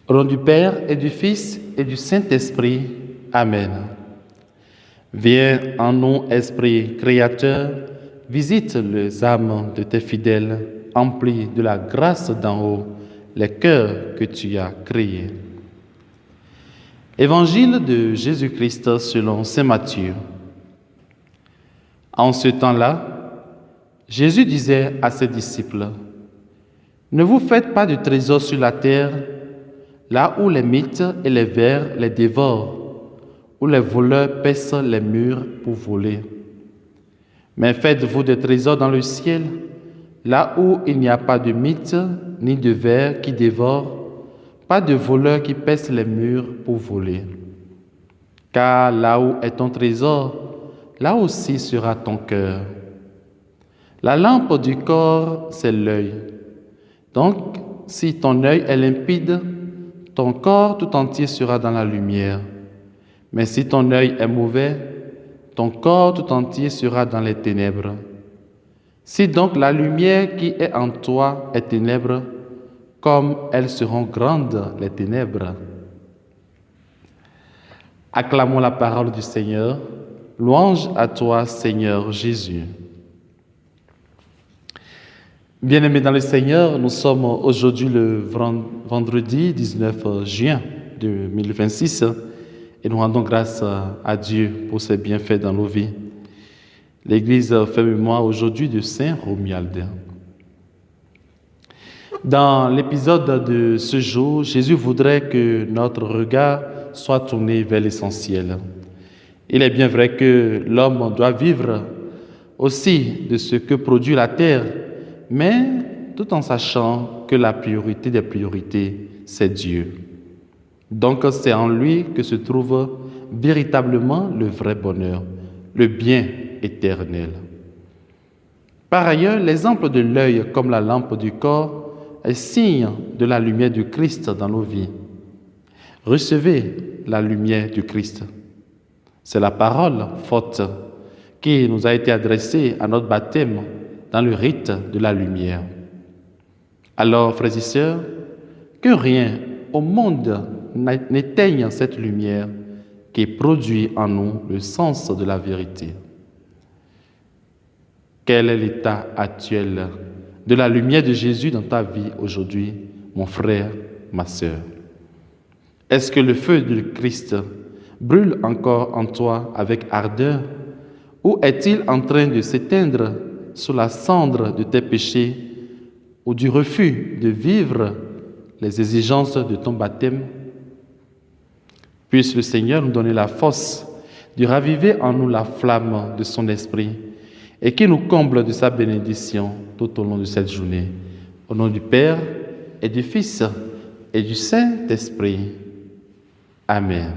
Au nom du Père et du Fils et du Saint-Esprit. Amen. Viens en nous, Esprit créateur, visite les âmes de tes fidèles, emplis de la grâce d'en haut, les cœurs que tu as créés. Évangile de Jésus-Christ selon saint Matthieu. En ce temps-là, Jésus disait à ses disciples, « Ne vous faites pas de trésor sur la terre, là où les mythes et les vers les dévorent, où les voleurs percent les murs pour voler. Mais faites-vous des trésors dans le ciel, là où il n'y a pas de mythes ni de vers qui dévorent, pas de voleurs qui percent les murs pour voler. Car là où est ton trésor, là aussi sera ton cœur. La lampe du corps, c'est l'œil. Donc, si ton œil est limpide, ton corps tout entier sera dans la lumière. Mais si ton œil est mauvais, ton corps tout entier sera dans les ténèbres. Si donc la lumière qui est en toi est ténèbres, comme elles seront grandes les ténèbres. Acclamons la parole du Seigneur. Louange à toi, Seigneur Jésus. Bien-aimés dans le Seigneur, nous sommes aujourd'hui le vendredi 19 juin 2026 et nous rendons grâce à Dieu pour ses bienfaits dans nos vies. L'Église fait mémoire aujourd'hui de Saint Romuald. Dans l'épisode de ce jour, Jésus voudrait que notre regard soit tourné vers l'essentiel. Il est bien vrai que l'homme doit vivre aussi de ce que produit la terre, mais tout en sachant que la priorité des priorités, c'est Dieu. Donc c'est en lui que se trouve véritablement le vrai bonheur, le bien éternel. Par ailleurs, l'exemple de l'œil comme la lampe du corps est signe de la lumière du Christ dans nos vies. Recevez la lumière du Christ. C'est la parole forte qui nous a été adressée à notre baptême dans le rite de la lumière. Alors, frères et sœurs, que rien au monde n'éteigne cette lumière qui produit en nous le sens de la vérité. Quel est l'état actuel de la lumière de Jésus dans ta vie aujourd'hui, mon frère, ma sœur? Est-ce que le feu du Christ brûle encore en toi avec ardeur, ou est-il en train de s'éteindre sous la cendre de tes péchés ou du refus de vivre les exigences de ton baptême? Puisse le Seigneur nous donner la force de raviver en nous la flamme de son esprit et qu'il nous comble de sa bénédiction tout au long de cette journée. Au nom du Père et du Fils et du Saint-Esprit. Amen.